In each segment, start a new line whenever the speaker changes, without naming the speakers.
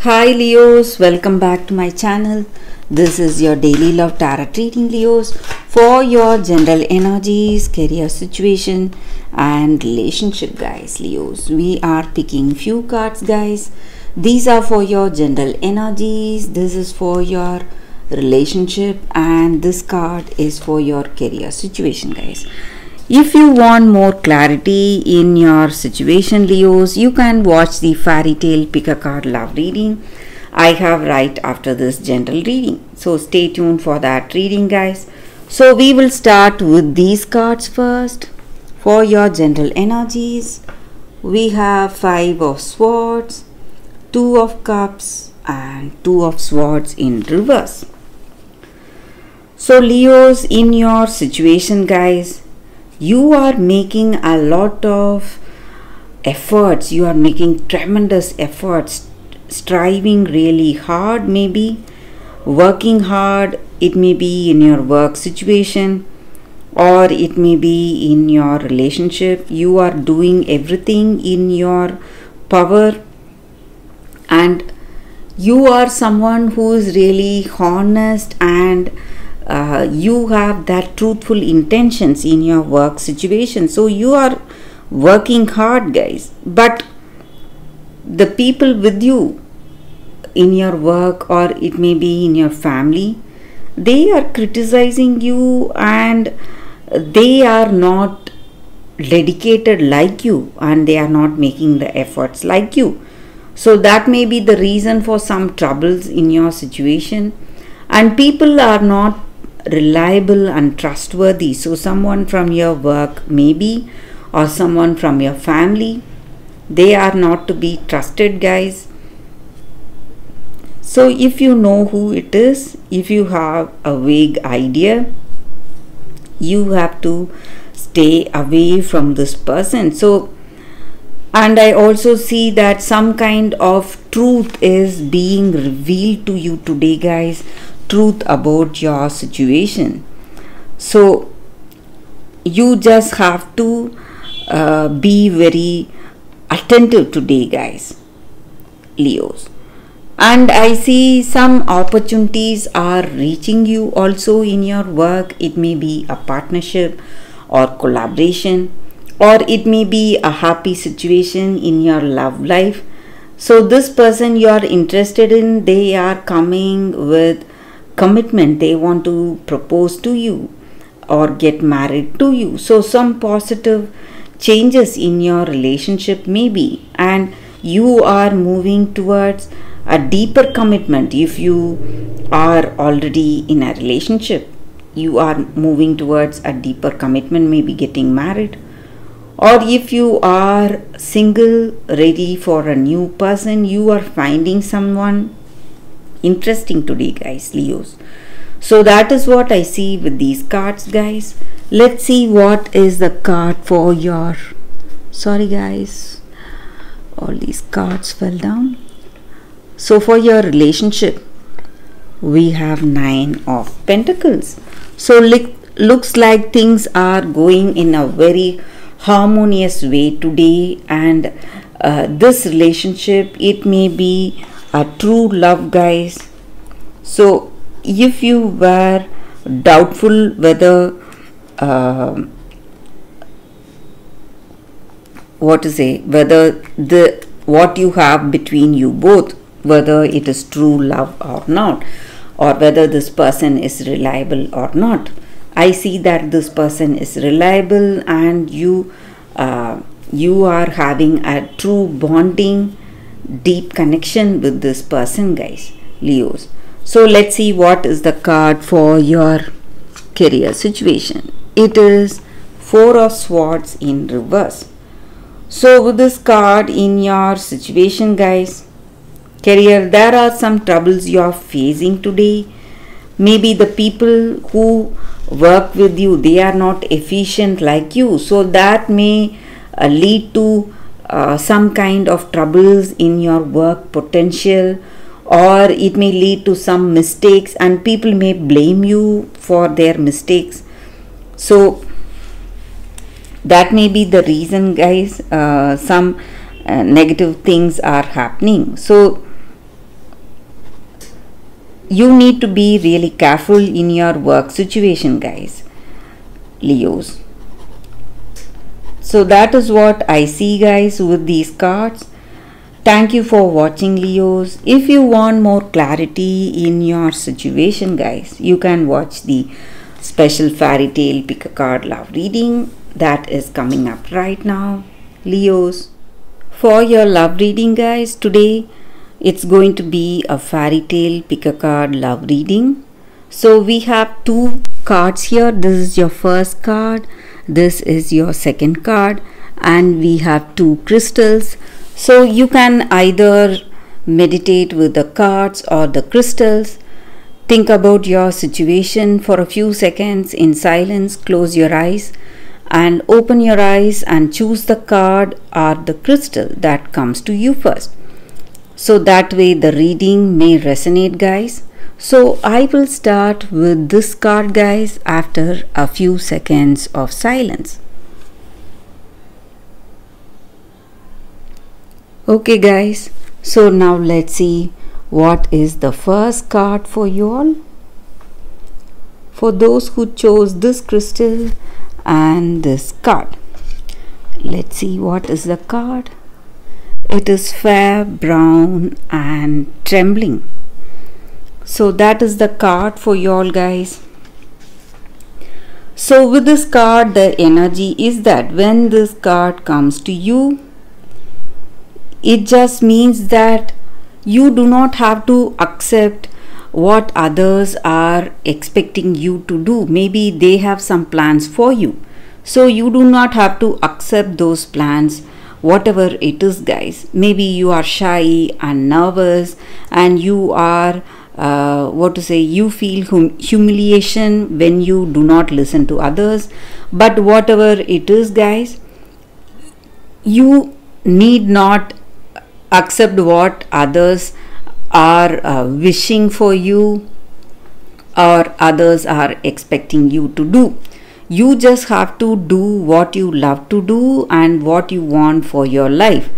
Hi Leos, welcome back to my channel. This is your daily love tarot reading, Leos, for your general energies, career situation and relationship, guys. Leos, we are picking few cards, guys. These are for your general energies, this is for your relationship, and this card is for your career situation, guys. If you want more clarity in your situation, Leos, you can watch the fairy tale pick a card love reading I have right after this general reading. So stay tuned for that reading, guys. So we will start with these cards first. For your general energies, we have 5 of swords, 2 of cups and 2 of swords in reverse. So Leos, in your situation, guys, you are making a lot of efforts. You are making tremendous efforts, striving really hard, maybe working hard. It may be in your work situation or it may be in your relationship. You are doing everything in your power, and you are someone who is really honest, and you have that truthful intentions in your work situation. So you are working hard, guys, but the people with you in your work or it may be in your family, they are criticizing you and they are not dedicated like you, and they are not making the efforts like you. So that may be the reason for some troubles in your situation, and people are not reliable and trustworthy. So someone from your work maybe, or someone from your family, they are not to be trusted, guys. So if you know who it is, if you have a vague idea, you have to stay away from this person. So, and I also see that some kind of truth is being revealed to you today, guys. Truth about your situation. So you just have to be very attentive today, guys, Leos. And I see some opportunities are reaching you also in your work. It may be a partnership or collaboration, or it may be a happy situation in your love life. So this person you are interested in, they are coming with commitment. They want to propose to you or get married to you. So some positive changes in your relationship maybe, and you are moving towards a deeper commitment. If you are already in a relationship, you are moving towards a deeper commitment, maybe getting married. Or if you are single, ready for a new person, you are finding someone interesting today, guys, Leos. So that is what I see with these cards, guys. Let's see what is the card for your, sorry guys, all these cards fell down. So for your relationship, we have 9 of Pentacles. So looks like things are going in a very harmonious way today, and this relationship, it may be a true love, guys. So if you were doubtful whether whether the what you have between you both, whether it is true love or not, or whether this person is reliable or not, I see that this person is reliable, and you are having a true bonding, deep connection with this person, guys, Leos. So let's see what is the card for your career situation. It is 4 of Swords in reverse. So with this card in your situation, guys, career, there are some troubles you are facing today. Maybe the people who work with you, they are not efficient like you. So that may lead to some kind of troubles in your work potential, or it may lead to some mistakes, and people may blame you for their mistakes. So that may be the reason, guys. Some negative things are happening. So you need to be really careful in your work situation, guys, Leos. So that is what I see, guys, with these cards. Thank you for watching, Leos. If you want more clarity in your situation, guys, you can watch the special fairy tale pick a card love reading that is coming up right now, Leos. For your love reading, guys, today it's going to be a fairy tale pick a card love reading. So we have two cards here. This is your first card, this is your second card, and we have two crystals. So you can either meditate with the cards or the crystals. Think about your situation for a few seconds in silence. Close your eyes and open your eyes and choose the card or the crystal that comes to you first. So that way the reading may resonate, guys. So I will start with this card, guys, after a few seconds of silence. Okay, guys, so now let's see what is the first card for you all. For those who chose this crystal and this card, let's see what is the card. It is fair, brown and trembling. So that is the card for you all, guys. So with this card, the energy is that when this card comes to you, it just means that you do not have to accept what others are expecting you to do. Maybe they have some plans for you. So you do not have to accept those plans, whatever it is, guys. Maybe you are shy and nervous and you are, you feel humiliation when you do not listen to others. But whatever it is, guys, you need not accept what others are wishing for you or others are expecting you to do. You just have to do what you love to do and what you want for your life.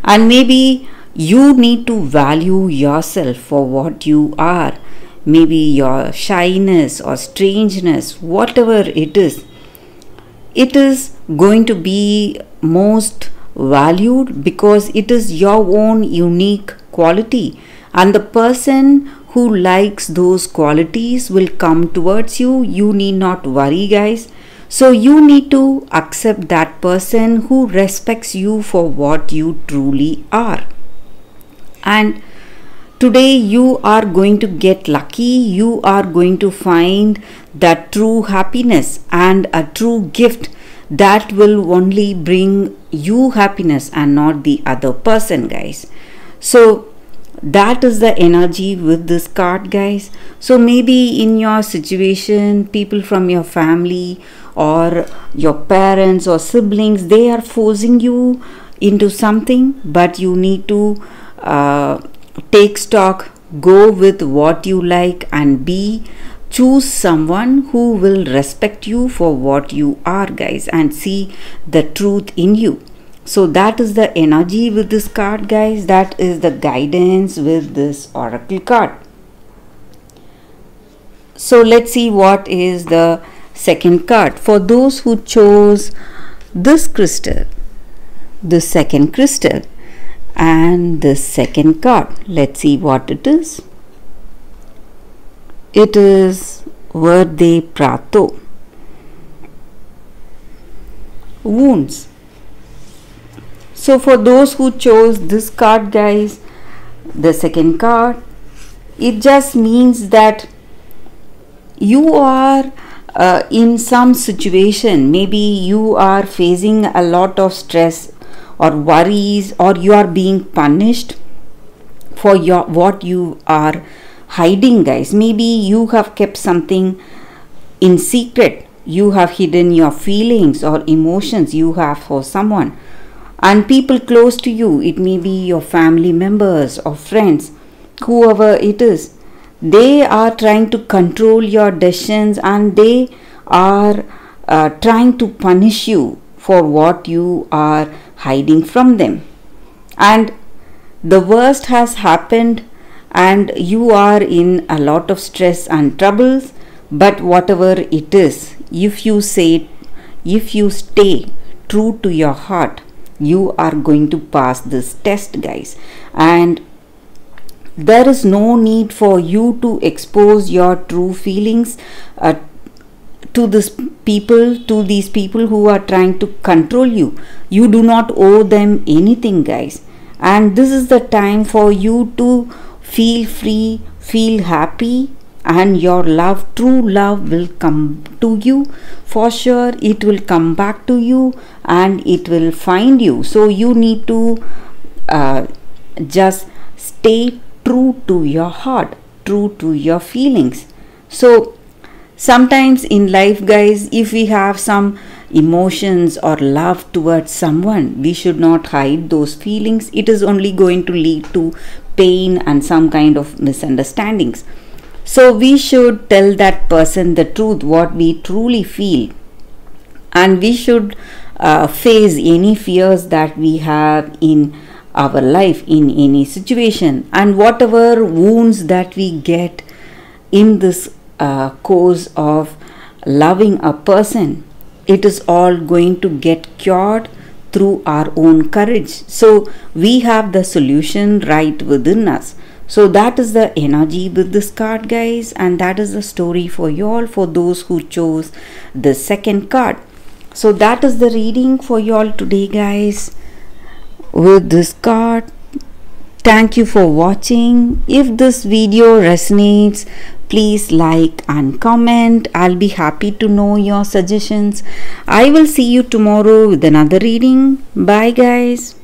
And maybe you need to value yourself for what you are. Maybe your shyness or strangeness, whatever it is going to be most valued because it is your own unique quality, and the person who likes those qualities will come towards you. You need not worry, guys. So you need to accept that person who respects you for what you truly are. And today you are going to get lucky. You are going to find that true happiness and a true gift that will only bring you happiness and not the other person, guys. So that is the energy with this card, guys. So maybe in your situation, people from your family or your parents or siblings, they are forcing you into something, but you need to take stock, go with what you like and choose someone who will respect you for what you are, guys, and see the truth in you. So that is the energy with this card, guys. That is the guidance with this oracle card. So let's see what is the second card. For those who chose this crystal, the second crystal and the second card, let's see what it is. It is Verde Prato, wounds. So for those who chose this card, guys, the second card, it just means that you are in some situation. Maybe you are facing a lot of stress or worries, or you are being punished for what you are hiding, guys. Maybe you have kept something in secret. You have hidden your feelings or emotions you have for someone, and people close to you, it may be your family members or friends, whoever it is, they are trying to control your decisions and they are trying to punish you for what you are hiding from them. And the worst has happened and you are in a lot of stress and troubles. But whatever it is, if you stay true to your heart, you are going to pass this test, guys. And there is no need for you to expose your true feelings to these people who are trying to control you. You do not owe them anything, guys. And this is the time for you to feel free, feel happy, and your true love will come to you. For sure, it will come back to you and it will find you. So you need to just stay true to your heart, true to your feelings. So sometimes in life, guys, if we have some emotions or love towards someone, we should not hide those feelings. It is only going to lead to pain and some kind of misunderstandings. So we should tell that person the truth, what we truly feel, and we should face any fears that we have in our life, in any situation, and whatever wounds that we get in this course of loving a person, it is all going to get cured through our own courage. So we have the solution right within us. So that is the energy with this card, guys, and that is the story for you all, for those who chose the second card. So that is the reading for you all today, guys, with this card. Thank you for watching. If this video resonates, please like and comment. I'll be happy to know your suggestions. I will see you tomorrow with another reading. Bye, guys.